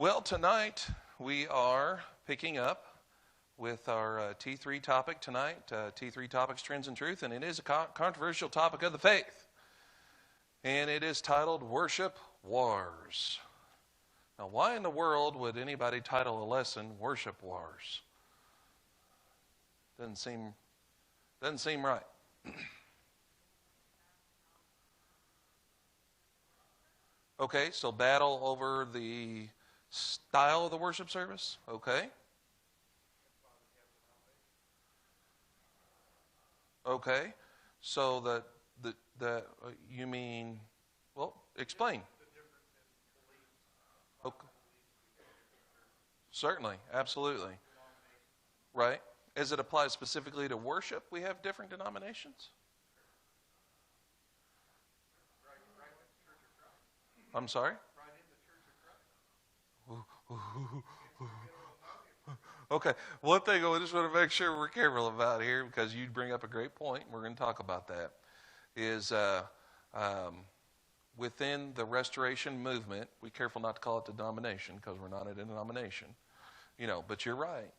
Well, tonight we are picking up with our T3 topic tonight, T3 Topics, Trends, and Truth, and it is a controversial topic of the faith. And it is titled Worship Wars. Now, why in the world would anybody title a lesson Worship Wars? Doesn't seem right. Okay, so battle over the style of the worship service? Okay. Okay. So you mean, well, explain. Okay. Certainly, absolutely. Right. As it applies specifically to worship, we have different denominations? I'm sorry? Okay, one thing I just want to make sure we're careful about here, because you bring up a great point, and we're going to talk about that, is within the Restoration movement, be careful not to call it denomination, because we're not a denomination, but you're right.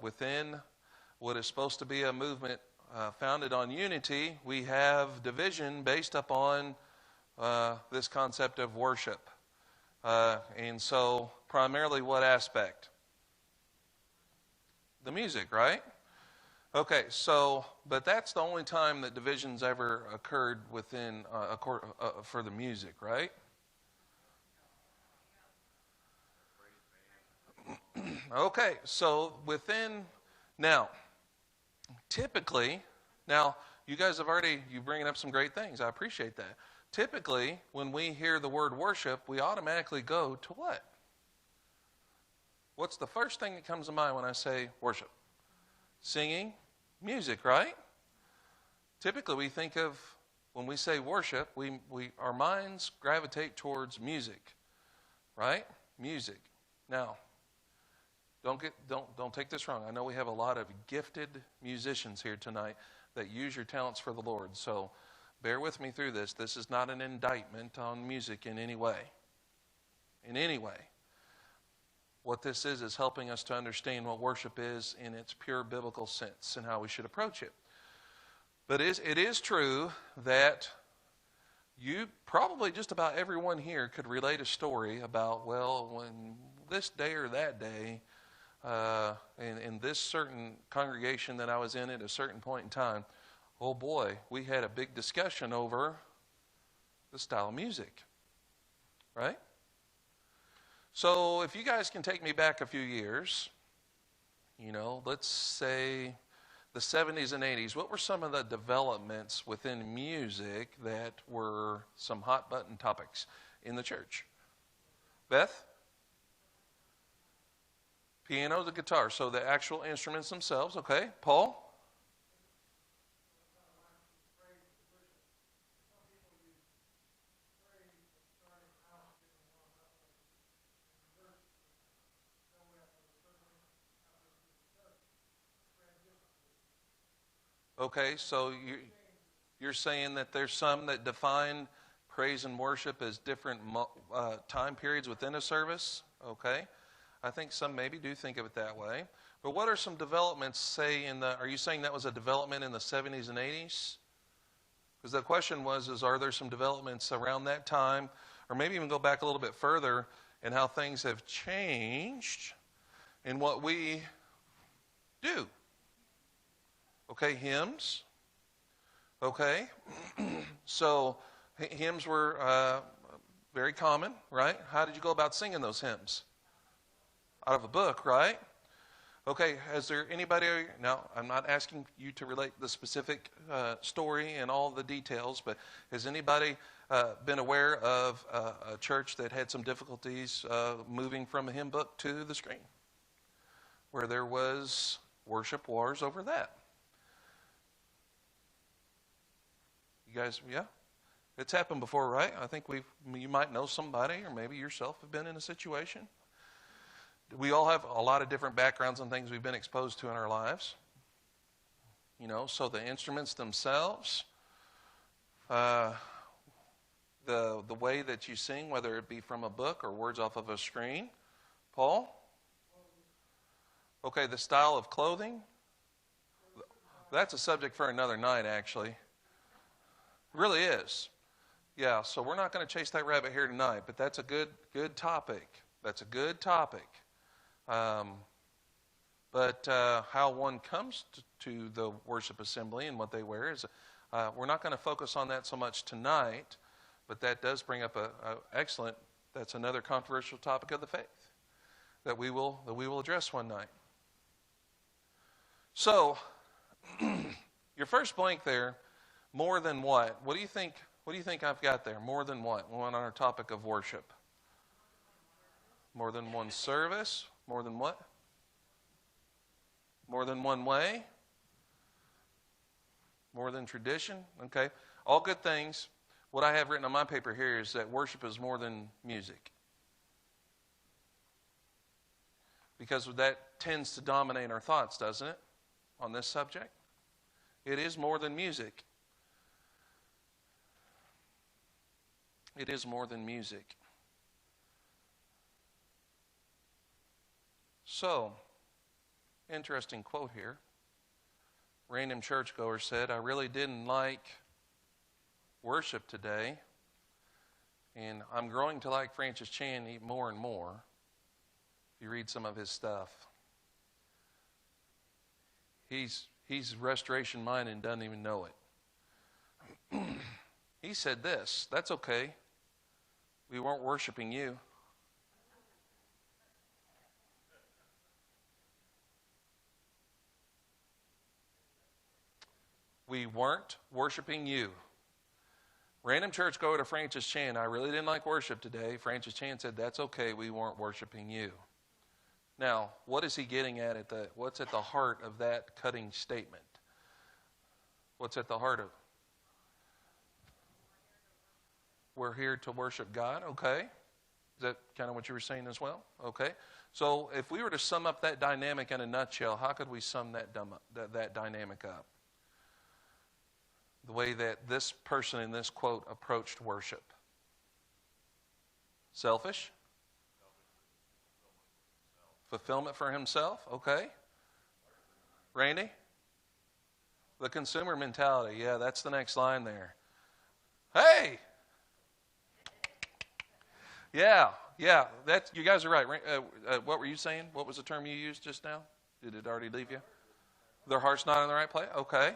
Within what is supposed to be a movement founded on unity, we have division based upon this concept of worship. And so, primarily what aspect? The music, right? Okay, so, but that's the only time that divisions ever occurred within, for the music, right? Okay, so now, typically, you guys have you bringing up some great things. I appreciate that. Typically, when we hear the word worship, we automatically go to what? What's the first thing that comes to mind when I say worship? Singing, music, right? Typically, we think of, when we say worship, our minds gravitate towards music, right? Music. Now, don't take this wrong. I know we have a lot of gifted musicians here tonight that use your talents for the Lord, so bear with me through this. This is not an indictment on music in any way. In any way. What this is helping us to understand what worship is in its pure biblical sense and how we should approach it. But it is true that probably just about everyone here could relate a story about, well, when this day or that day, in this certain congregation that I was in at a certain point in time, oh boy, we had a big discussion over the style of music, right? So if you guys can take me back a few years, let's say the 70s and 80s, what were some of the developments within music that were some hot button topics in the church? Beth? Piano, the guitar, so the actual instruments themselves, okay. Paul? Okay, so you're saying that there's some that define praise and worship as different time periods within a service? Okay. I think some maybe do think of it that way. But what are some developments, are you saying that was a development in the 70s and 80s? Because the question was, are there some developments around that time, or maybe even go back a little bit further, and how things have changed in what we do? Okay, hymns. Okay, so hymns were very common, right? How did you go about singing those hymns? Out of a book, right? Okay, has there anybody, now I'm not asking you to relate the specific story and all the details, but has anybody been aware of a church that had some difficulties moving from a hymn book to the screen, where there was worship wars over that? You guys, yeah? It's happened before, right? I think you might know somebody, or maybe yourself have been in a situation. We all have a lot of different backgrounds and things we've been exposed to in our lives. So the instruments themselves, the way that you sing, whether it be from a book or words off of a screen, Paul? Okay, the style of clothing? That's a subject for another night, actually. It really is. Yeah, so we're not going to chase that rabbit here tonight, but that's a good topic. That's a good topic. But how one comes to the worship assembly and what they wear is, we're not going to focus on that so much tonight, but that does bring up that's another controversial topic of the faith that we will address one night. So, your first blank there, more than what? What do you think I've got there? More than what? We're on our topic of worship. More than one service? More than what? More than one way? More than tradition? Okay. All good things. What I have written on my paper here is that worship is more than music. Because that tends to dominate our thoughts, doesn't it, on this subject? It is more than music. It is more than music. So, interesting quote here. Random churchgoer said, "I really didn't like worship today, and I'm growing to like Francis Chan more and more." If you read some of his stuff, he's restoration minded and doesn't even know it. He said this, "That's okay. We weren't worshiping you." We weren't worshiping you. Random churchgoer to Francis Chan, "I really didn't like worship today." Francis Chan said, "That's okay. We weren't worshiping you." Now, what is he getting at what's at the heart of that cutting statement? What's at the heart of? We're here to worship God, okay. Is that kind of what you were saying as well? Okay. So if we were to sum up that dynamic in a nutshell, how could we sum that dynamic up? The way that this person in this quote approached worship. Selfish? Fulfillment for himself, okay. Randy? The consumer mentality, yeah, that's the next line there. Hey! Yeah, you guys are right. What were you saying? What was the term you used just now? Did it already leave you? Their heart's not in the right place? Okay.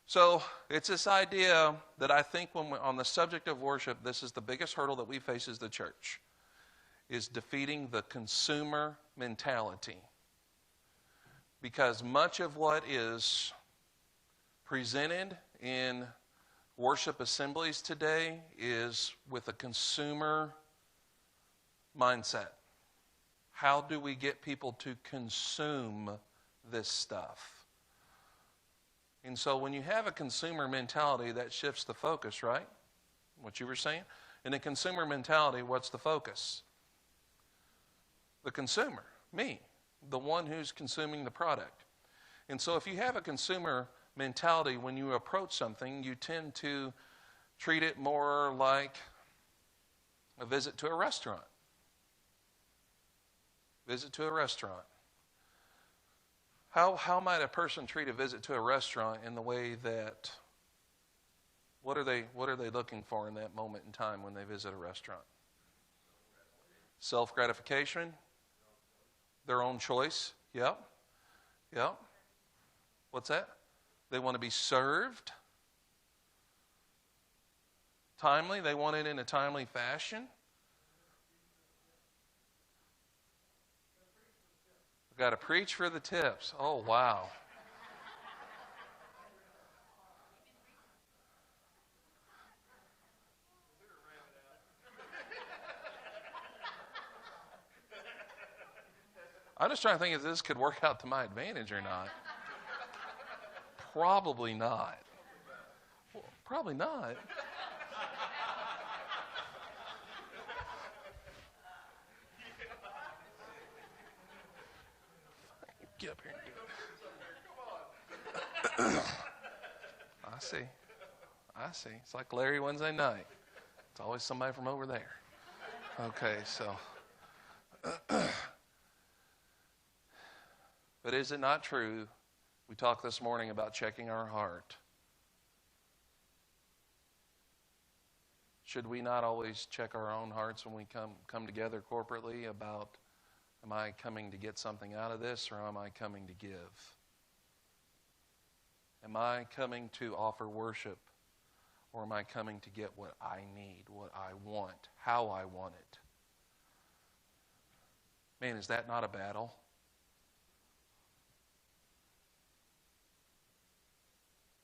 So it's this idea that I think when we're on the subject of worship, this is the biggest hurdle that we face as the church, is defeating the consumer mentality. Because much of what is presented in worship assemblies today is with a consumer mindset. How do we get people to consume this stuff? And so when you have a consumer mentality, that shifts the focus, right? What you were saying? In a consumer mentality, what's the focus? The consumer, me, the one who's consuming the product. And so if you have a consumer mentality, when you approach something, you tend to treat it more like a visit to a restaurant. Visit to a restaurant. How might a person treat a visit to a restaurant in the way that, what are they looking for in that moment in time when they visit a restaurant? Self-gratification? Their own choice? Yep. What's that? They want to be served timely. They want it in a timely fashion. We've got to preach for the tips. Oh, wow. I'm just trying to think if this could work out to my advantage or not. Probably not. Well, probably not. Get up here and do it. I see. It's like Larry Wednesday night. It's always somebody from over there. Okay, so But is it not true? We talked this morning about checking our heart. Should we not always check our own hearts when we come together corporately about, am I coming to get something out of this, or am I coming to give? Am I coming to offer worship, or am I coming to get what I need, what I want, how I want it? Man, is that not a battle?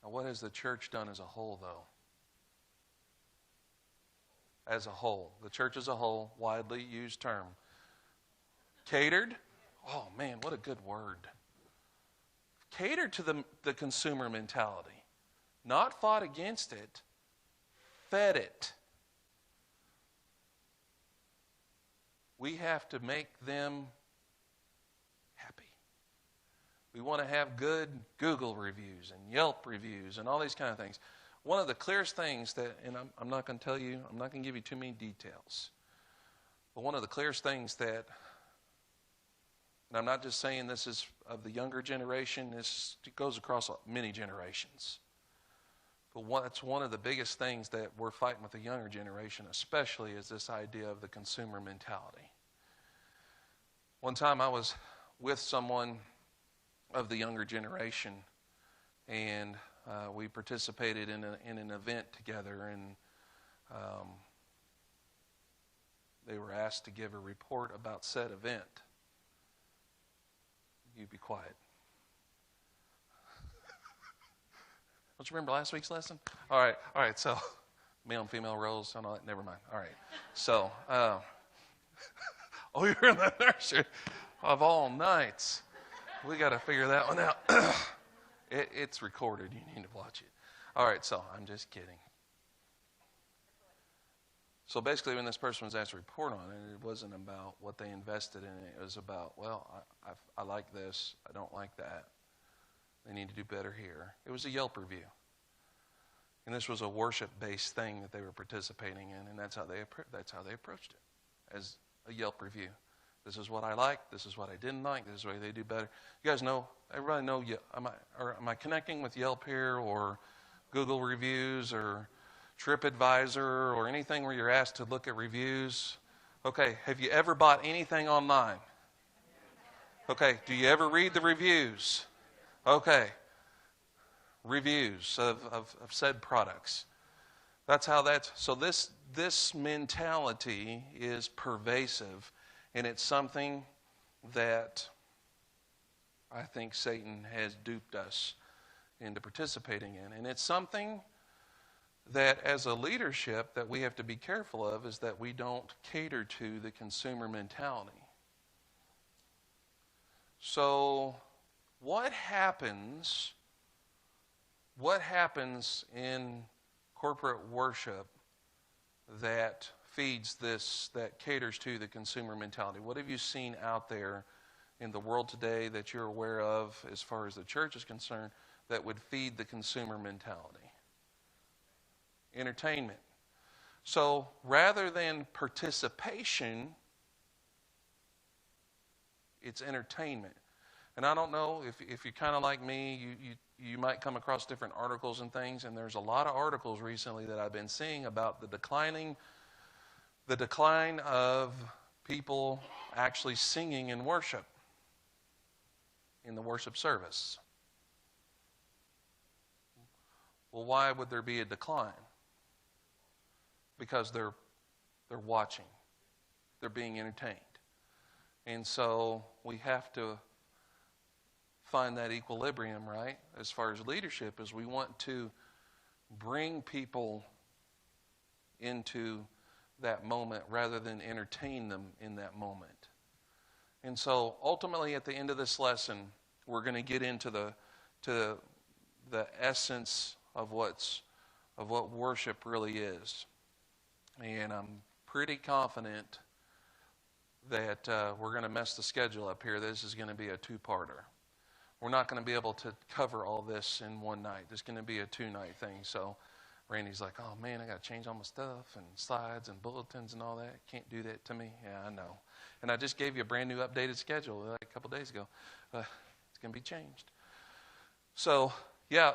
Now, what has the church done as a whole, though? As a whole. The church as a whole, widely used term. Catered? Oh, man, what a good word. Catered to the consumer mentality. Not fought against it, fed it. We have to make them happy. We want to have good Google reviews and Yelp reviews and all these kind of things. One of the clearest things that, and I'm not going to tell you, I'm not going to give you too many details, but one of the clearest things that, and I'm not just saying this is of the younger generation, this goes across many generations. But it's one of the biggest things that we're fighting with the younger generation, especially, is this idea of the consumer mentality. One time I was with someone of the younger generation, and we participated in an event together, and they were asked to give a report about said event. You be quiet. Don't you remember last week's lesson? All right, so male and female roles and all that, never mind. All right, so, oh, you're in the nursery of all nights. We got to figure that one out. It's recorded. You need to watch it. All right, so I'm just kidding. So basically, when this person was asked to report on it, it wasn't about what they invested in it. It was about, well, I like this. I don't like that. They need to do better here. It was a Yelp review. And this was a worship-based thing that they were participating in, and that's how they approached it, as a Yelp review. This is what I liked. This is what I didn't like. This is the way they do better. You guys know, everybody know, am I connecting with Yelp here, or Google reviews, or TripAdvisor, or anything where you're asked to look at reviews? Okay, have you ever bought anything online? Okay, do you ever read the reviews? Okay, reviews of said products. So this mentality is pervasive, and it's something that I think Satan has duped us into participating in. And it's something that as a leadership that we have to be careful of, is that we don't cater to the consumer mentality. So what happens in corporate worship that feeds this, that caters to the consumer mentality? What have you seen out there in the world today that you're aware of, as far as the church is concerned, that would feed the consumer mentality? Entertainment. So rather than participation, it's entertainment. And I don't know if you're kind of like me, you might come across different articles and things, and there's a lot of articles recently that I've been seeing about the decline of people actually singing in worship, in the worship service. Well, why would there be a decline? Because they're watching. They're being entertained. And so we have to find that equilibrium, right? As far as leadership, is we want to bring people into that moment rather than entertain them in that moment. And so ultimately at the end of this lesson, we're going to get into the essence of what worship really is. And I'm pretty confident that we're going to mess the schedule up here. This is going to be a two-parter. We're not going to be able to cover all this in one night. This is going to be a two-night thing. So Randy's like, oh, man, I got to change all my stuff and slides and bulletins and all that. Can't do that to me. Yeah, I know. And I just gave you a brand new updated schedule like a couple days ago. It's can be changed. So, yeah,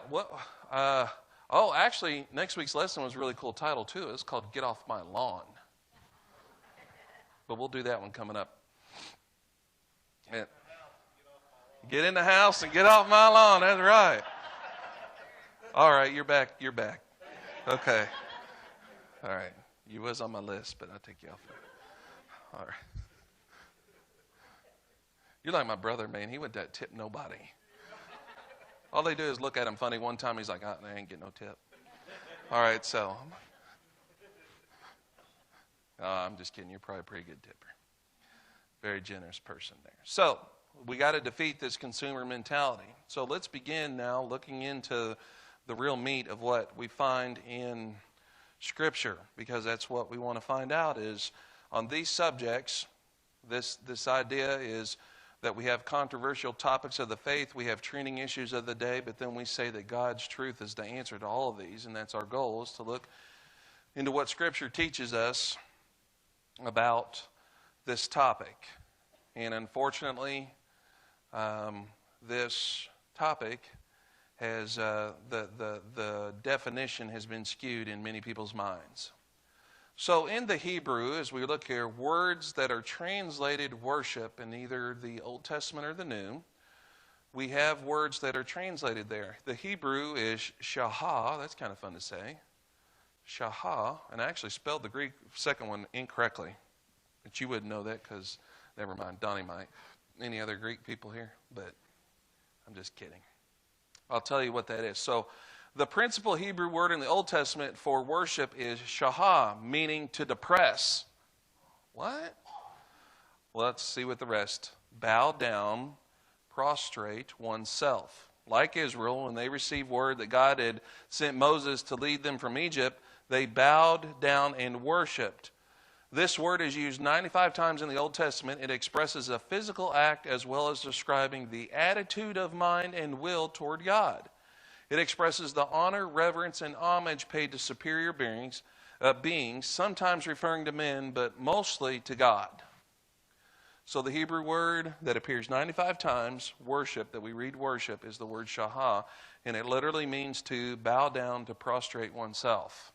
actually, next week's lesson was a really cool title, too. It's called Get Off My Lawn. But we'll do that one coming up. Yeah. Get in the house and get off my lawn. That's right. All right, you're back. You're back. Okay. All right. You was on my list, but I'll take you off. All right. You're like my brother, man. He wouldn't tip nobody. All they do is look at him funny. One time he's like, I ain't getting no tip. All right, so. I'm just kidding. You're probably a pretty good tipper. Very generous person there. So, we got to defeat this consumer mentality. So let's begin now looking into the real meat of what we find in Scripture, because that's what we want to find out is on these subjects, this idea is that we have controversial topics of the faith, we have trending issues of the day, but then we say that God's truth is the answer to all of these, and that's our goal, is to look into what Scripture teaches us about this topic. And unfortunately, this topic has the definition has been skewed in many people's minds. So in the Hebrew, as we look here, words that are translated worship in either the Old Testament or the New, we have words that are translated there. The Hebrew is shahah. That's kind of fun to say. Shahah, and I actually spelled the Greek second one incorrectly. But you wouldn't know that because, never mind, Donnie might. Any other Greek people here? But I'm just kidding. I'll tell you what that is. So the principal Hebrew word in the Old Testament for worship is shahah, meaning to depress. What? Well, let's see what the rest. Bow down, prostrate oneself. Like Israel, when they received word that God had sent Moses to lead them from Egypt, they bowed down and worshiped. This word is used 95 times in the Old Testament. It expresses a physical act as well as describing the attitude of mind and will toward God. It expresses the honor, reverence, and homage paid to superior beings, sometimes referring to men, but mostly to God. So the Hebrew word that appears 95 times, worship, that we read worship, is the word shahah, and it literally means to bow down, to prostrate oneself.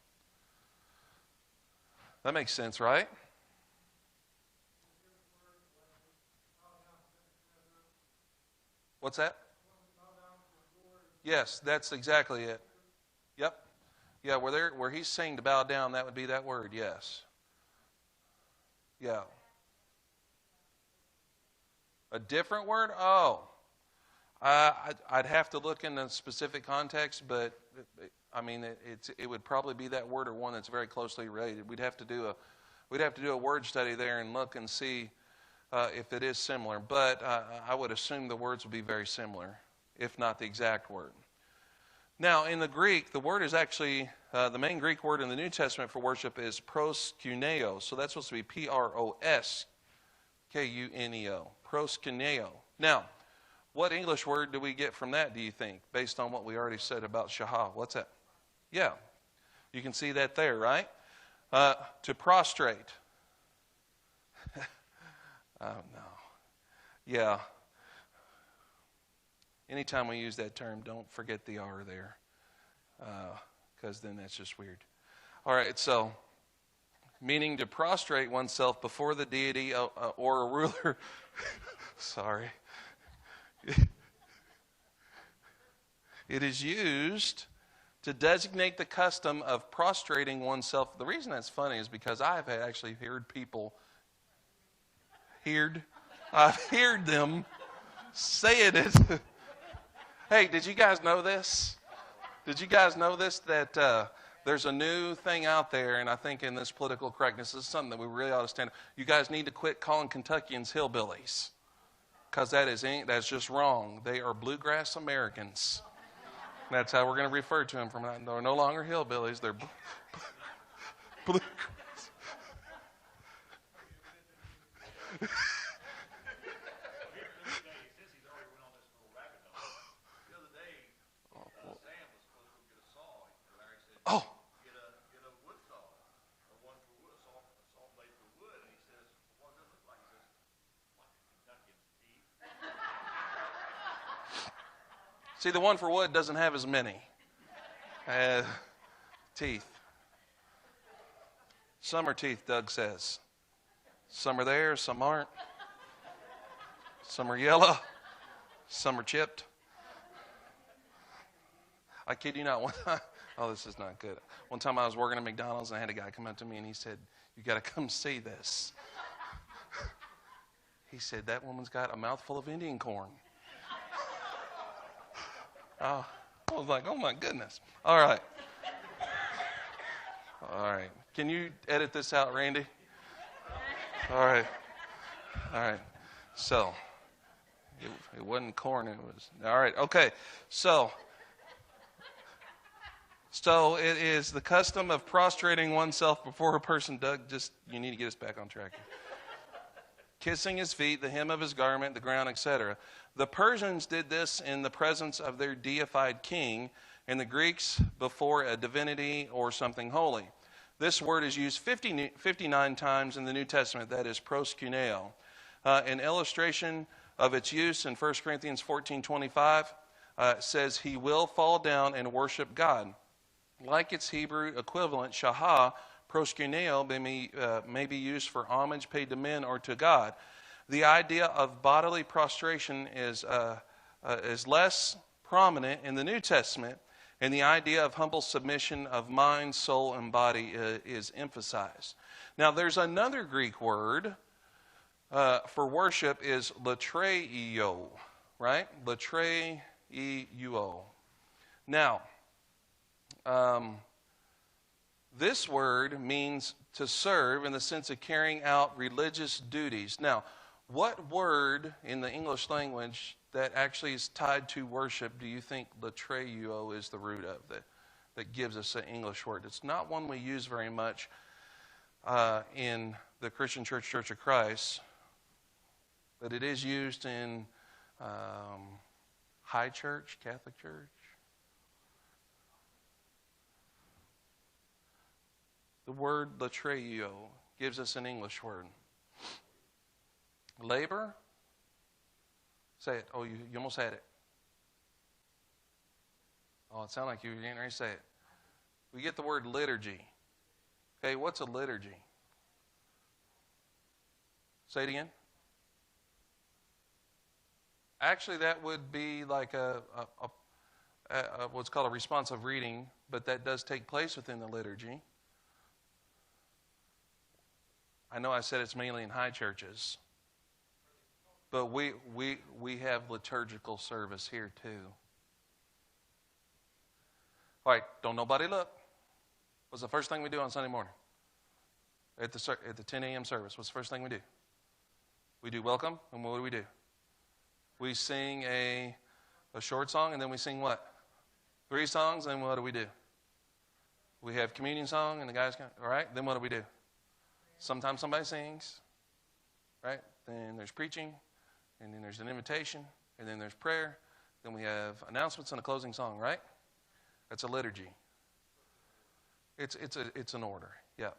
That makes sense, right? What's that? Yes, that's exactly it. Yep. Yeah, where he's saying to bow down, that would be that word, yes. Yeah. A different word? Oh. I'd have to look in the specific context, but I mean, it would probably be that word or one that's very closely related. We'd have to do a word study there and look and see if it is similar. But I would assume the words would be very similar, if not the exact word. Now, in the Greek, the word is actually the main Greek word in the New Testament for worship is proskuneo. So that's supposed to be Proskuneo. Proskuneo. Now, what English word do we get from that, do you think, based on what we already said about shahah? What's that? Yeah. You can see that there, right? To prostrate. Oh, no. Yeah. Anytime we use that term, don't forget the R there, because then that's just weird. All right, so meaning to prostrate oneself before the deity or a ruler. Sorry. It is used to designate the custom of prostrating oneself. The reason that's funny is because I've actually heard people, I've heard them saying it. Hey, did you guys know this? Did you guys know this? That there's a new thing out there, and I think in this political correctness, this is something that we really ought to stand up. You guys need to quit calling Kentuckians hillbillies, because that's just wrong. They are bluegrass Americans. That's how we're going to refer to them from now. They're no longer hillbillies. They're bluegrass. Oh. Get a wood saw, or one for wood, a saw blade for wood, and he says, what does it look like? He says, like a Kentuckian teeth. See, the one for wood doesn't have as many teeth. Some are teeth, Doug says. Some are there, some aren't. Some are yellow, some are chipped. I kid you not. Oh, this is not good. One time I was working at McDonald's and I had a guy come up to me and he said, "You got to come see this." He said, "That woman's got a mouthful of Indian corn." Oh, I was like, "Oh my goodness." All right. All right. Can you edit this out, Randy? All right. All right. So, it wasn't corn. It was. All right. Okay. So it is the custom of prostrating oneself before a person. Doug, you need to get us back on track. Kissing his feet, the hem of his garment, the ground, etc. The Persians did this in the presence of their deified king, and the Greeks before a divinity or something holy. This word is used 59 times in the New Testament, that is proskuneo. An illustration of its use in 1 Corinthians 14:25 says, "He will fall down and worship God." Like its Hebrew equivalent, shahah, proskuneo may be used for homage paid to men or to God. The idea of bodily prostration is less prominent in the New Testament, and the idea of humble submission of mind, soul, and body is emphasized. Now, there's another Greek word for worship is latreio, right? Latreio. Now, this word means to serve in the sense of carrying out religious duties. Now, what word in the English language that actually is tied to worship do you think latreio is the root of that gives us an English word? It's not one we use very much in the Christian Church, Church of Christ, but it is used in high church, Catholic Church. The word latreio gives us an English word. Labor. Say it. Oh, you almost had it. Oh, it sounded like you were getting ready to say it. We get the word liturgy. Okay, what's a liturgy? Say it again. Actually, that would be like a what's called a responsive reading, but that does take place within the liturgy. I know I said it's mainly in high churches, but we have liturgical service here too. All right, don't nobody look. What's the first thing we do on Sunday morning? At the 10 a.m. service, what's the first thing we do? We do welcome, and what do? We sing a short song, and then we sing what? 3 songs, and what do? We have communion song, and the guys come, all right, then what do? Sometimes somebody sings, right? Then there's preaching, and then there's an invitation, and then there's prayer. Then we have announcements and a closing song, right? That's a liturgy. It's an order, yeah.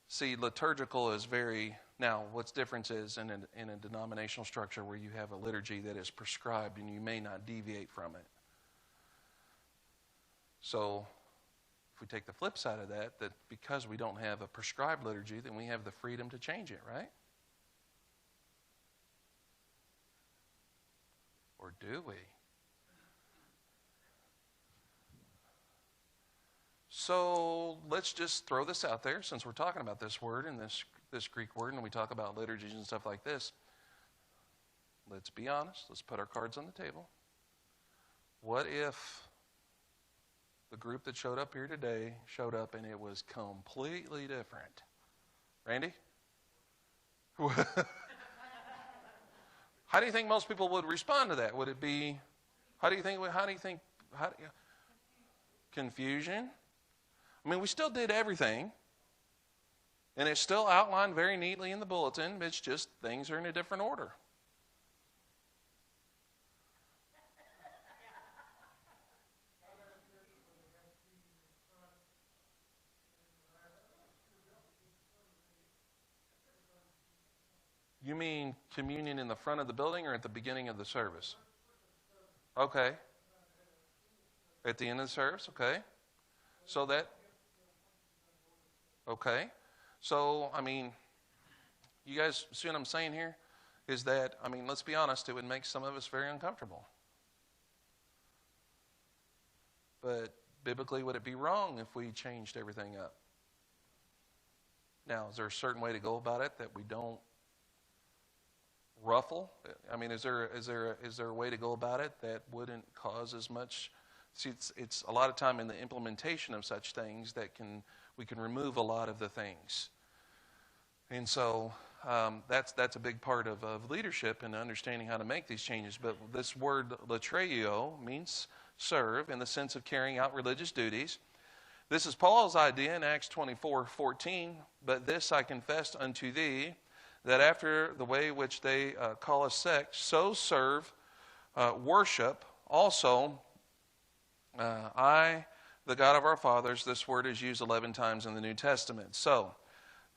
See, liturgical is very, now what's different is in a denominational structure where you have a liturgy that is prescribed and you may not deviate from it. So, if we take the flip side of that because we don't have a prescribed liturgy, then we have the freedom to change it, right? Or do we? So let's just throw this out there, since we're talking about this word and this Greek word, and we talk about liturgies and stuff like this. Let's be honest. Let's put our cards on the table. What if the group that showed up here today showed up and it was completely different? Randy? How do you think most people would respond to that? Would it be, confusion? I mean, we still did everything, and it's still outlined very neatly in the bulletin. It's just things are in a different order. You mean communion in the front of the building or at the beginning of the service? Okay. At the end of the service, okay. So that, okay. So, I mean, you guys see what I'm saying here? Is that, I mean, let's be honest, it would make some of us very uncomfortable. But biblically, would it be wrong if we changed everything up? Now, is there a certain way to go about it that we don't ruffle? I mean, is there a way to go about it that wouldn't cause as much? See, it's a lot of time in the implementation of such things that we can remove a lot of the things, and so that's a big part of leadership and understanding how to make these changes. But this word latreuo means serve in the sense of carrying out religious duties. This is Paul's idea in Acts 24:14. But this I confessed unto thee, that after the way which they call a sect, so serve, worship also I, the God of our fathers. This word is used 11 times in the New Testament. So,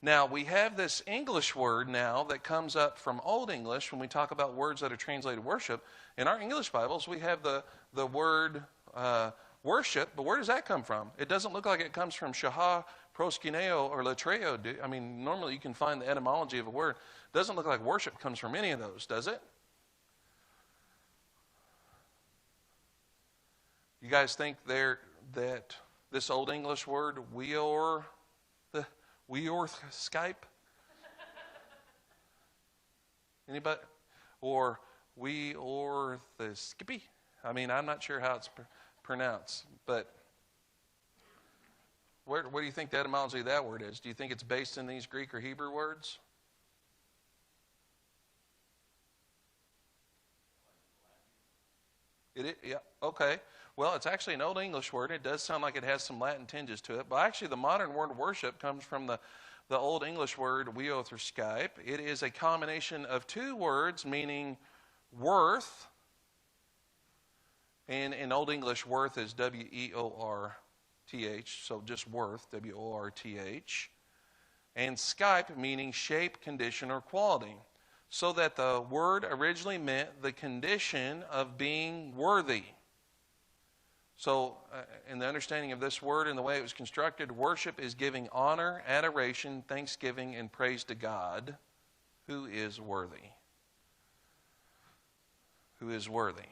now we have this English word now that comes up from Old English when we talk about words that are translated worship. In our English Bibles, we have the word worship, but where does that come from? It doesn't look like it comes from shaha, proskuneo, or latreo. I mean, normally you can find the etymology of a word. It doesn't look like worship comes from any of those, does it? You guys think that this Old English word, Skype? Anybody? Or the Skippy? I mean, I'm not sure how it's pronounced, but where do you think the etymology of that word is? Do you think it's based in these Greek or Hebrew words? Yeah, okay. Well, it's actually an Old English word. It does sound like it has some Latin tinges to it, but actually the modern word worship comes from the Old English word weotherskype. It is a combination of two words meaning worth, and in Old English worth is weorth, so just worth, worth, and skype meaning shape, condition, or quality. So that the word originally meant the condition of being worthy. So, in the understanding of this word and the way it was constructed, worship is giving honor, adoration, thanksgiving, and praise to God, who is worthy. Who is worthy.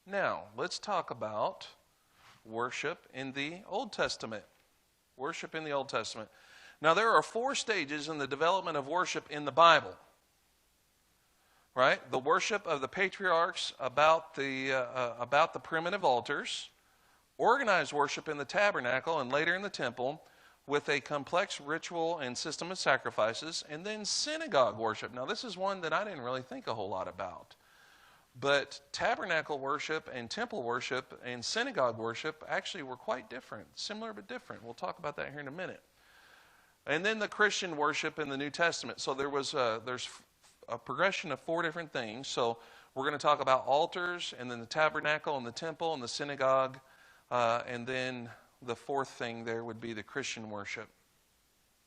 Now, let's talk about worship in the Old Testament. Worship in the Old Testament. Now, there are 4 stages in the development of worship in the Bible. Right? The worship of the patriarchs about the primitive altars, organized worship in the tabernacle and later in the temple with a complex ritual and system of sacrifices, and then synagogue worship. Now, this is one that I didn't really think a whole lot about. But tabernacle worship and temple worship and synagogue worship actually were quite different, similar but different. We'll talk about that here in a minute. And then the Christian worship in the New Testament. So there's a progression of 4 different things. So we're going to talk about altars, and then the tabernacle, and the temple, and the synagogue, and then the 4th thing there would be the Christian worship.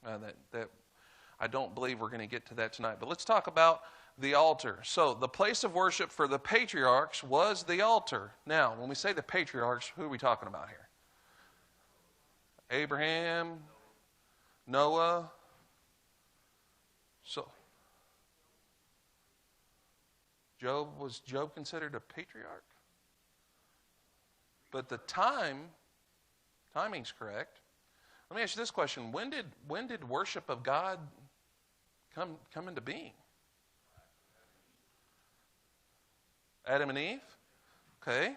That I don't believe we're going to get to that tonight. But let's talk about the altar. So the place of worship for the patriarchs was the altar. Now, when we say the patriarchs, who are we talking about here? Abraham, Noah. So was Job considered a patriarch? But the timing's correct. Let me ask you this question. When did worship of God come into being? Adam and Eve? Okay.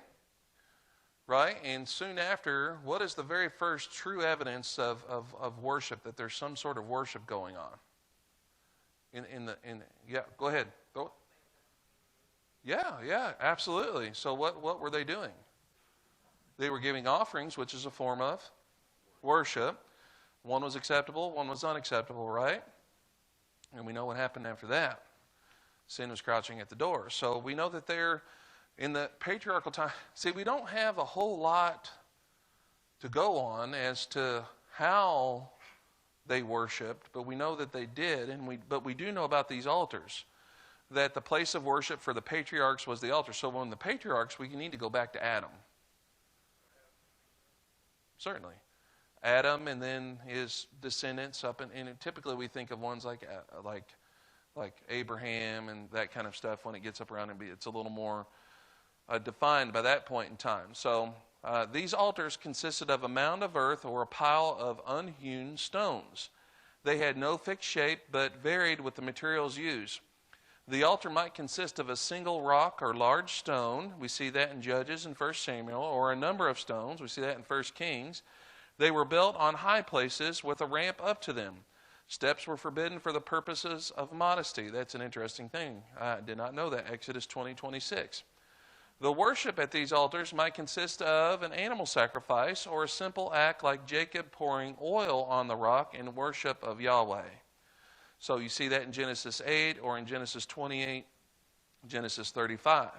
Right? And soon after, what is the very first true evidence of worship, that there's some sort of worship going on? Yeah, go ahead. Yeah, absolutely. So what were they doing? They were giving offerings, which is a form of worship. One was acceptable, one was unacceptable, right? And we know what happened after that. Sin was crouching at the door. So we know that they're in the patriarchal time. See, we don't have a whole lot to go on as to how they worshipped, but we know that they did, but we do know about these altars. that the place of worship for the patriarchs was the altar. So when the patriarchs, we need to go back to Adam. Certainly. Adam and then his descendants up, and typically we think of ones like Abraham and that kind of stuff. When it gets up around, it's a little more defined by that point in time. So these altars consisted of a mound of earth or a pile of unhewn stones. They had no fixed shape, but varied with the materials used. The altar might consist of a single rock or large stone. We see that in Judges and 1 Samuel, or a number of stones. We see that in 1 Kings. They were built on high places with a ramp up to them. Steps were forbidden for the purposes of modesty. That's an interesting thing. I did not know that. Exodus 20:26. The worship at these altars might consist of an animal sacrifice or a simple act like Jacob pouring oil on the rock in worship of Yahweh. So you see that in Genesis 8 or in Genesis 28, Genesis 35.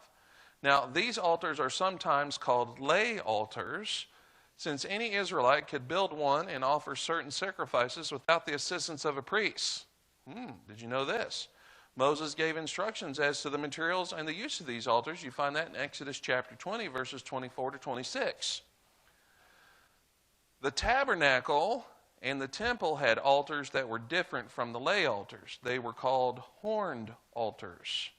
Now, these altars are sometimes called lay altars, since any Israelite could build one and offer certain sacrifices without the assistance of a priest. Did you know this? Moses gave instructions as to the materials and the use of these altars. You find that in Exodus chapter 20, verses 24 to 26. The tabernacle and the temple had altars that were different from the lay altars. They were called horned altars.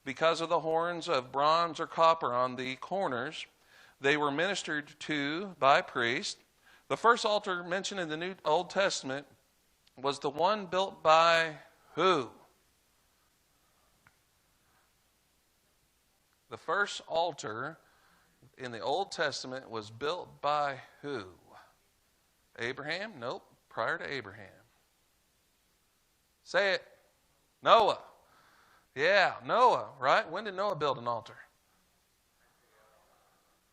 Because of the horns of bronze or copper on the corners, they were ministered to by priests. The first altar mentioned in the Old Testament was the one built by who? The first altar in the Old Testament was built by who? Abraham? Nope. Prior to Abraham. Say it. Noah. Yeah, Noah, right? When did Noah build an altar?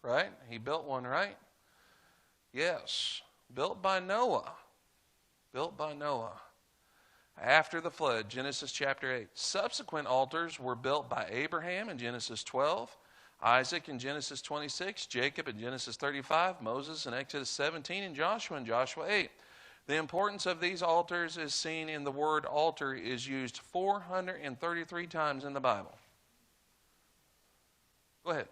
Right? He built one, right? Yes. Built by Noah. Built by Noah. After the flood, Genesis chapter 8. Subsequent altars were built by Abraham in Genesis 12, Isaac in Genesis 26, Jacob in Genesis 35, Moses in Exodus 17, and Joshua in Joshua 8. The importance of these altars is seen in the word altar is used 433 times in the Bible. Go ahead.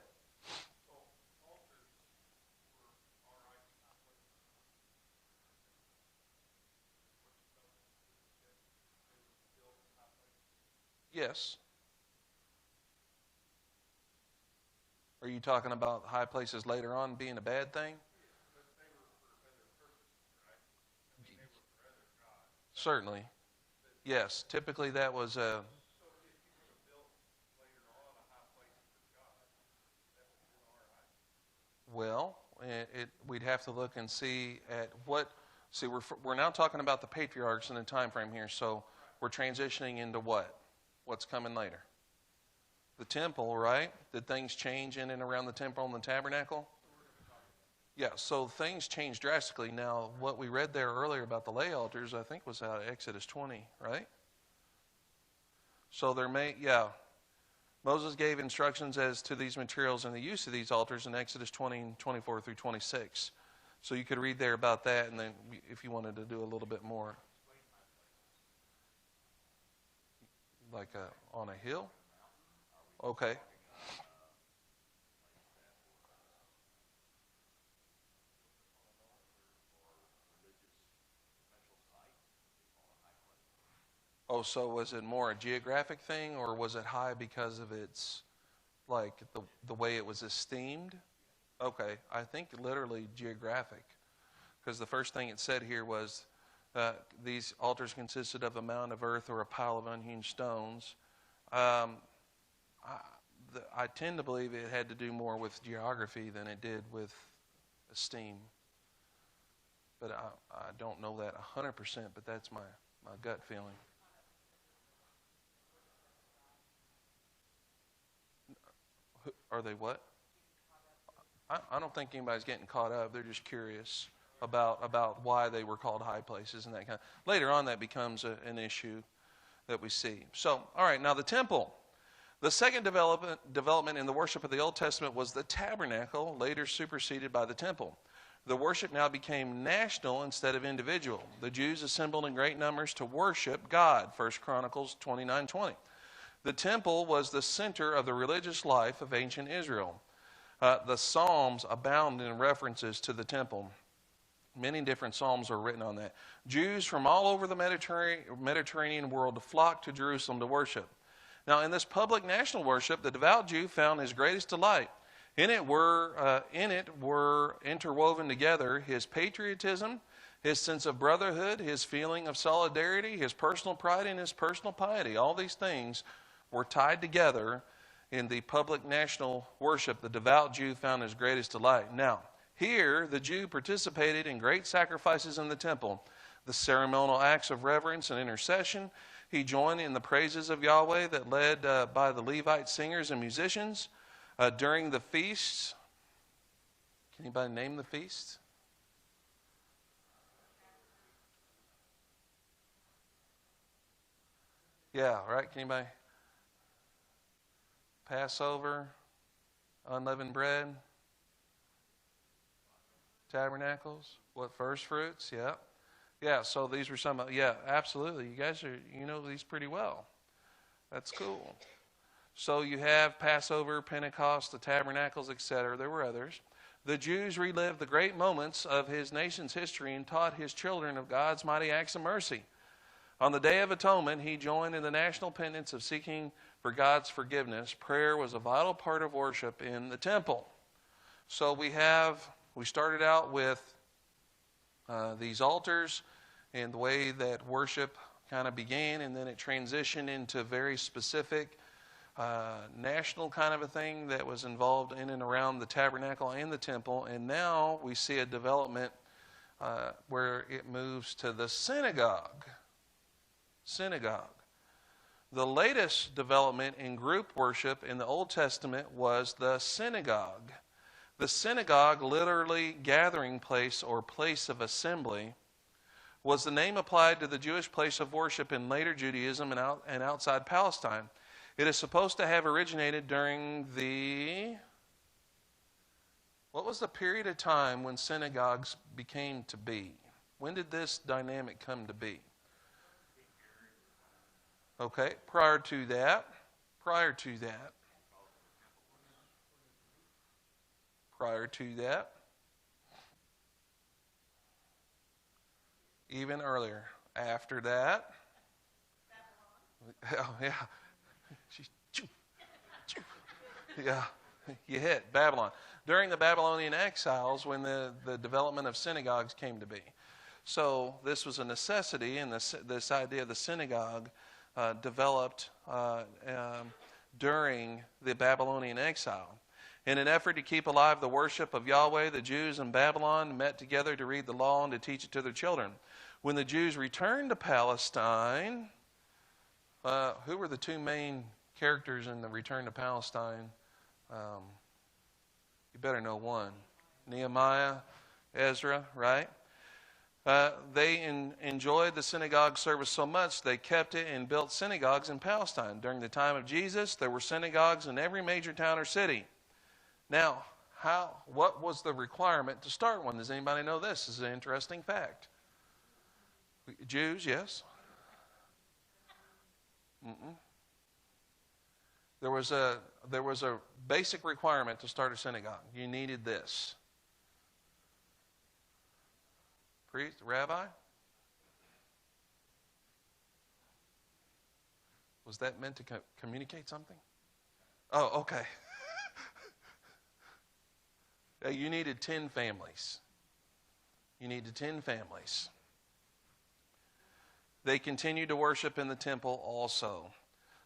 Yes. Are you talking about high places later on being a bad thing? Certainly. Yes. Typically that was a... Well, we'd have to look and see at what... See, we're now talking about the patriarchs in the time frame here, so we're transitioning into what? What's coming later? The temple, right? Did things change in and around the temple and the tabernacle? Yeah, so things changed drastically. Now, what we read there earlier about the lay altars, I think was out of Exodus 20, right? So Moses gave instructions as to these materials and the use of these altars in Exodus 20 and 24 through 26. So you could read there about that, and then if you wanted to do a little bit more. Like on a hill? Okay. Oh, so was it more a geographic thing, or was it high because of its, like, the way it was esteemed? Okay, I think literally geographic. Because the first thing it said here was these altars consisted of a mound of earth or a pile of unhewn stones. I tend to believe it had to do more with geography than it did with esteem. But I don't know that 100%, but that's my gut feeling. Are they what? I don't think anybody's getting caught up. They're just curious about why they were called high places and that kind of. Later on, that becomes an issue that we see. So, all right, now the temple. The second development in the worship of the Old Testament was the tabernacle, later superseded by the temple. The worship now became national instead of individual. The Jews assembled in great numbers to worship God, 1 Chronicles 29:20. The temple was the center of the religious life of ancient Israel. The Psalms abound in references to the temple. Many different Psalms are written on that. Jews from all over the Mediterranean world flocked to Jerusalem to worship. Now, in this public national worship, the devout Jew found his greatest delight. In it were interwoven together his patriotism, his sense of brotherhood, his feeling of solidarity, his personal pride, and his personal piety. All these things were tied together in the public national worship. The devout Jew found his greatest delight. Now, here, the Jew participated in great sacrifices in the temple, the ceremonial acts of reverence and intercession. He joined in the praises of Yahweh that led by the Levite singers and musicians during the feasts. Can anybody name the feasts? Yeah, right? Can anybody? Passover, unleavened bread, tabernacles, what, first fruits? Yeah. Yeah, so these were some, yeah, absolutely. You guys you know these pretty well. That's cool. So you have Passover, Pentecost, the tabernacles, etc. There were others. The Jews relived the great moments of his nation's history and taught his children of God's mighty acts of mercy. On the Day of Atonement, he joined in the national penance of seeking for God's forgiveness. Prayer was a vital part of worship in the temple. So we started out with these altars and the way that worship kind of began, and then it transitioned into very specific national kind of a thing that was involved in and around the tabernacle and the temple. And now we see a development where it moves to the synagogue. The latest development in group worship in the Old Testament was the synagogue. The synagogue, literally gathering place or place of assembly, was the name applied to the Jewish place of worship in later Judaism and outside Palestine. It is supposed to have originated during what was the period of time when synagogues became to be? When did this dynamic come to be? Okay, prior to that, even earlier, after that, oh, yeah, yeah, you hit Babylon. During the Babylonian exiles, when the development of synagogues came to be. So this was a necessity, and this idea of the synagogue developed during the Babylonian exile. In an effort to keep alive the worship of Yahweh, the Jews in Babylon met together to read the law and to teach it to their children. When the Jews returned to Palestine, who were the two main characters in the return to Palestine? You better know one. Nehemiah, Ezra, right? They enjoyed the synagogue service so much they kept it and built synagogues in Palestine. During the time of Jesus, there were synagogues in every major town or city. Now, what was the requirement to start one? Does anybody know this? This is an interesting fact. Jews, yes? There was a basic requirement to start a synagogue. You needed this. Priest, rabbi? Was that meant to communicate something? Oh, okay. You needed 10 families. They continued to worship in the temple also.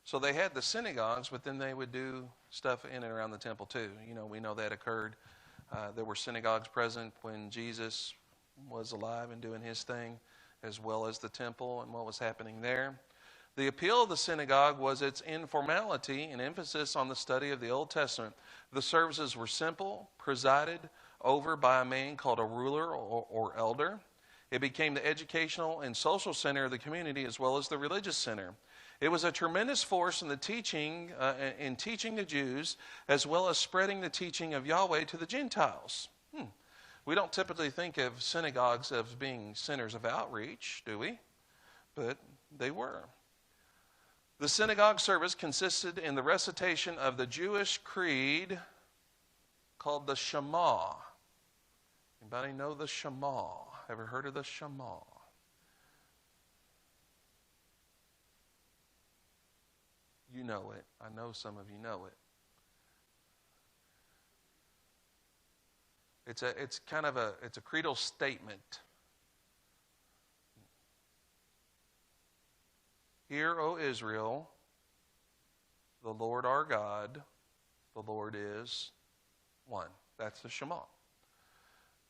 So they had the synagogues, but then they would do stuff in and around the temple too. We know that occurred. There were synagogues present when Jesus was alive and doing his thing, as well as the temple and what was happening there. The appeal of the synagogue was its informality and emphasis on the study of the Old Testament. The services were simple, presided over by a man called a ruler or elder. It became the educational and social center of the community as well as the religious center. It was a tremendous force in the teaching the Jews as well as spreading the teaching of Yahweh to the Gentiles. We don't typically think of synagogues as being centers of outreach, do we? But they were. The synagogue service consisted in the recitation of the Jewish creed called the Shema. Anybody know the Shema? Ever heard of the Shema? You know it. I know some of you know it. It's a creedal statement. Hear, O Israel, the Lord our God, the Lord is one. That's the Shema.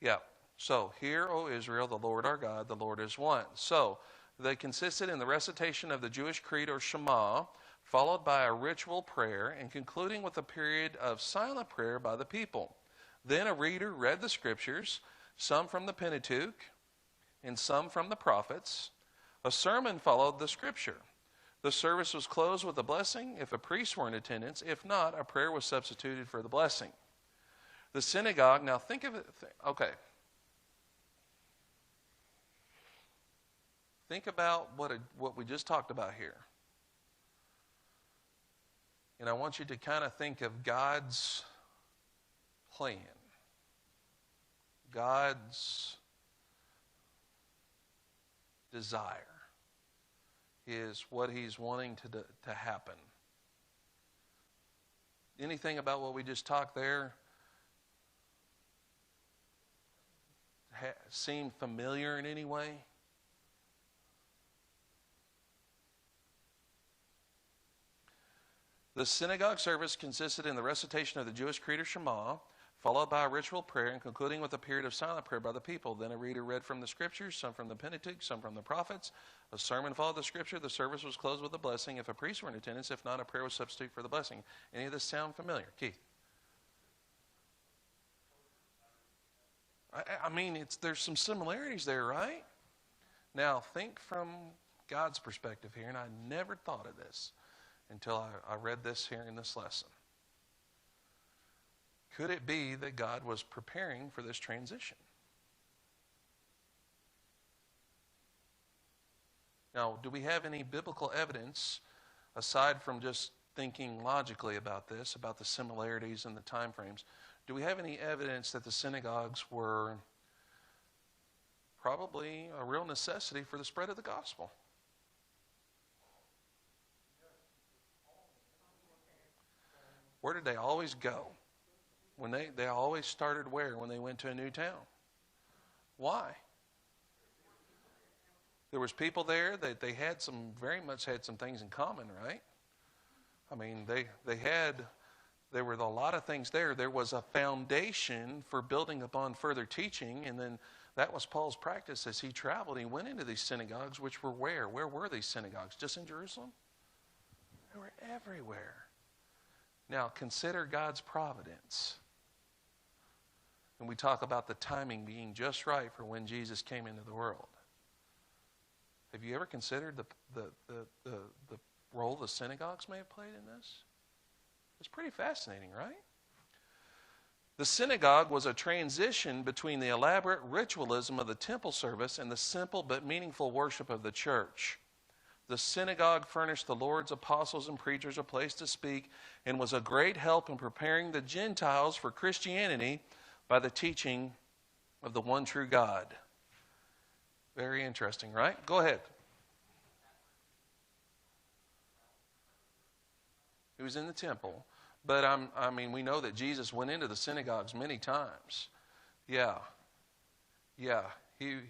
Yeah. So, hear, O Israel, the Lord our God, the Lord is one. So, they consisted in the recitation of the Jewish creed or Shema, followed by a ritual prayer, and concluding with a period of silent prayer by the people. Then a reader read the scriptures, some from the Pentateuch and some from the prophets. A sermon followed the scripture. The service was closed with a blessing if a priest were in attendance. If not, a prayer was substituted for the blessing. The synagogue, now think of it, okay. Think about what we just talked about here. And I want you to kind of think of God's plan. God's desire is what he's wanting to happen. Anything about what we just talked there seem familiar in any way? The synagogue service consisted in the recitation of the Jewish creed or Shema, followed by a ritual prayer and concluding with a period of silent prayer by the people. Then a reader read from the scriptures, some from the Pentateuch, some from the prophets. A sermon followed the scripture. The service was closed with a blessing if a priest were in attendance. If not, a prayer was substitute for the blessing. Any of this sound familiar? Keith? I mean, there's some similarities there, right? Now, think from God's perspective here, and I never thought of this until I read this here in this lesson. Could it be that God was preparing for this transition? Now, do we have any biblical evidence, aside from just thinking logically about this, about the similarities and the time frames, do we have any evidence that the synagogues were probably a real necessity for the spread of the gospel? Where did they always go? When they always started where? When they went to a new town. Why? There was people there that they had very much had some things in common, right? I mean, there were a lot of things there. There was a foundation for building upon further teaching, and then that was Paul's practice as he traveled. He went into these synagogues, which were where? Where were these synagogues? Just in Jerusalem? They were everywhere. Now, consider God's providence. And we talk about the timing being just right for when Jesus came into the world. Have you ever considered the role the synagogues may have played in this? It's pretty fascinating, right? The synagogue was a transition between the elaborate ritualism of the temple service and the simple but meaningful worship of the church. The synagogue furnished the Lord's apostles and preachers a place to speak and was a great help in preparing the Gentiles for Christianity by the teaching of the one true God. Very interesting, right? Go ahead. He was in the temple. But we know that Jesus went into the synagogues many times. Yeah. He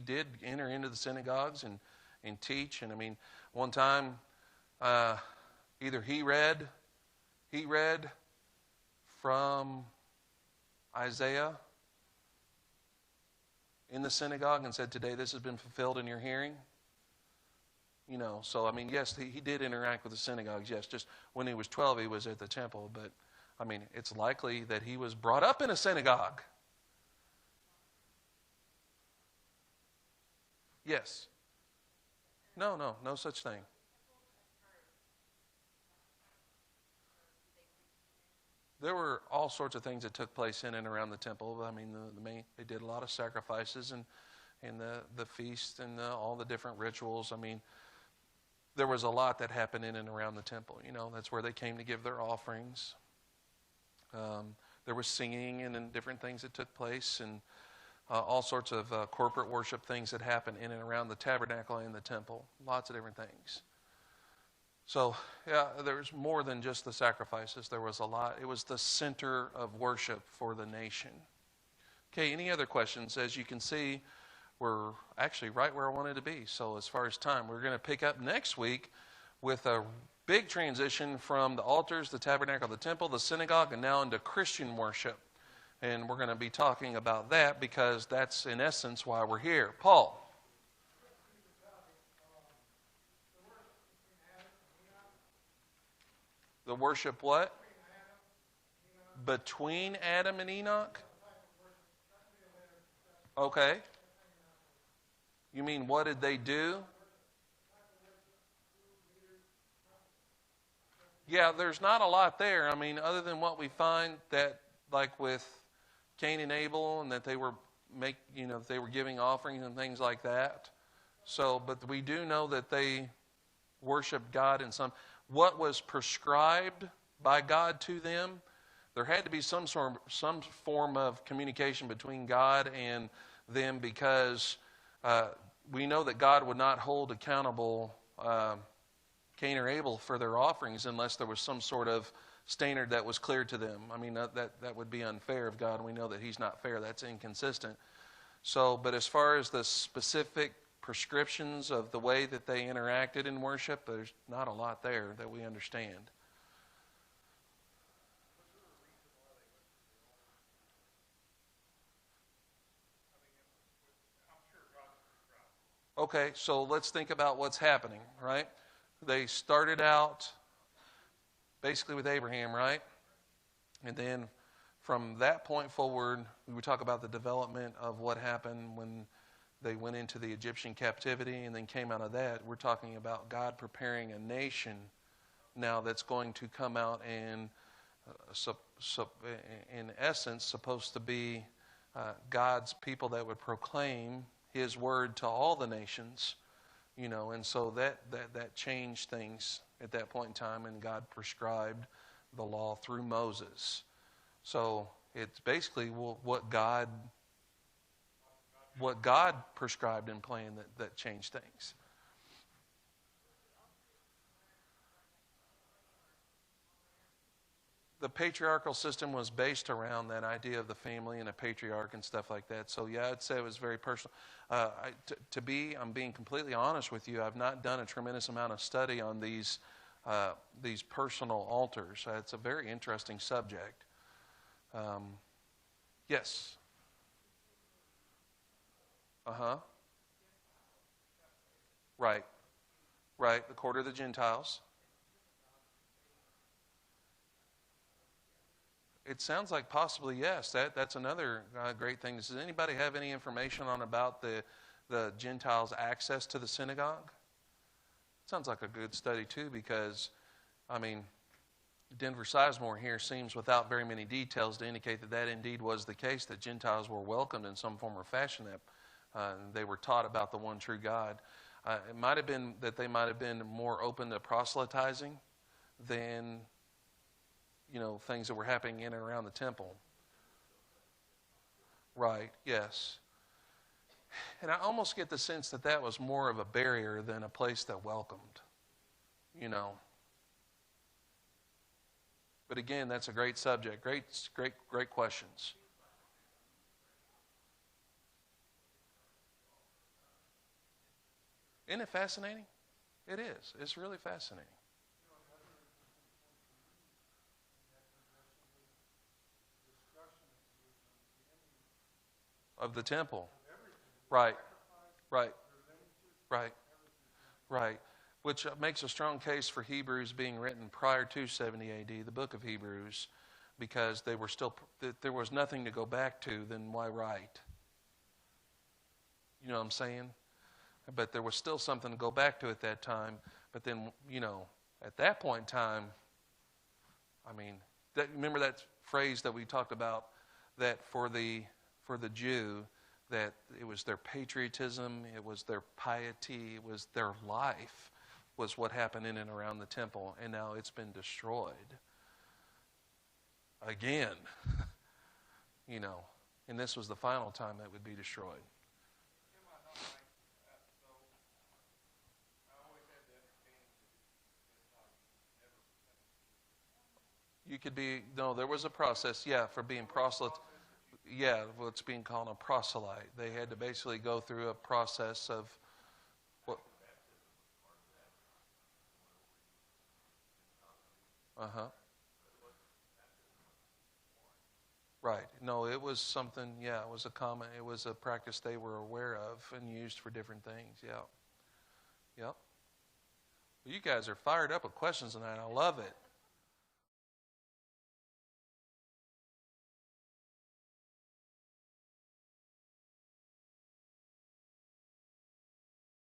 did enter into the synagogues and teach. And one time, either he read from Isaiah in the synagogue and said, "Today this has been fulfilled in your hearing." Yes, he did interact with the synagogues. Yes, just when he was 12, he was at the temple. But, it's likely that he was brought up in a synagogue. Yes. No such thing. There were all sorts of things that took place in and around the temple. They did a lot of sacrifices and the feast and all the different rituals. there was a lot that happened in and around the temple. That's where they came to give their offerings. There was singing and different things that took place, and all sorts of corporate worship things that happened in and around the tabernacle and the temple. Lots of different things. So, yeah, there's more than just the sacrifices. There was a lot. It was the center of worship for the nation. Okay, any other questions? As you can see, we're actually right where I wanted to be. So as far as time, we're going to pick up next week with a big transition from the altars, the tabernacle, the temple, the synagogue, and now into Christian worship. And we're going to be talking about that because that's, in essence, why we're here. Paul. The worship what? Between Adam and Enoch? Okay. You mean what did they do? Yeah, there's not a lot there. I mean, other than what we find that, like with Cain and Abel, and that they were they were giving offerings and things like that. So, but we do know that they worshiped God in some. What was prescribed by God to them? There had to be some form of communication between God and them, because we know that God would not hold accountable Cain or Abel for their offerings unless there was some sort of standard that was clear to them. I mean, that would be unfair of God. We know that He's not fair. That's inconsistent. So, but as far as the specific prescriptions of the way that they interacted in worship, there's not a lot there that we understand. Okay, so let's think about what's happening, right? They started out basically with Abraham, right? And then from that point forward, we talk about the development of what happened when they went into the Egyptian captivity and then came out of that. We're talking about God preparing a nation now that's going to come out and, in essence, supposed to be God's people that would proclaim His word to all the nations, and so that changed things at that point in time, and God prescribed the law through Moses. So it's basically what God prescribed and planned that changed things. The patriarchal system was based around that idea of the family and a patriarch and stuff like that. So yeah, I'd say it was very personal. I'm being completely honest with you, I've not done a tremendous amount of study on these personal altars. It's a very interesting subject. Yes. Right. The court of the Gentiles. It sounds like possibly yes. That's another great thing. Does anybody have any information about the Gentiles' access to the synagogue? It sounds like a good study too, because, I mean, Denver Sizemore here seems, without very many details, to indicate that indeed was the case, that Gentiles were welcomed in some form or fashion, that they were taught about the one true God. It might have been that they might have been more open to proselytizing than things that were happening in and around the temple. Right, yes. And I almost get the sense that was more of a barrier than a place that welcomed, But again, that's a great subject. Great questions. Isn't it fascinating? It is. It's really fascinating. Of the temple. Right. Which makes a strong case for Hebrews being written prior to 70 AD, the book of Hebrews, because there was nothing to go back to, then why write? You know what I'm saying? But there was still something to go back to at that time. But then, at that point in time, I mean, remember that phrase that we talked about, that for the Jew, that it was their patriotism, it was their piety, it was their life was what happened in and around the temple, and now it's been destroyed again. You know, and this was the final time it would be destroyed. You could be, no, there was a process, yeah, for being proselyte. Yeah, what's being called a proselyte. They had to basically go through a process of what? Uh-huh. Right. No, it was something, yeah, it was a practice they were aware of and used for different things, yeah. Yep. Well, you guys are fired up with questions tonight. I love it.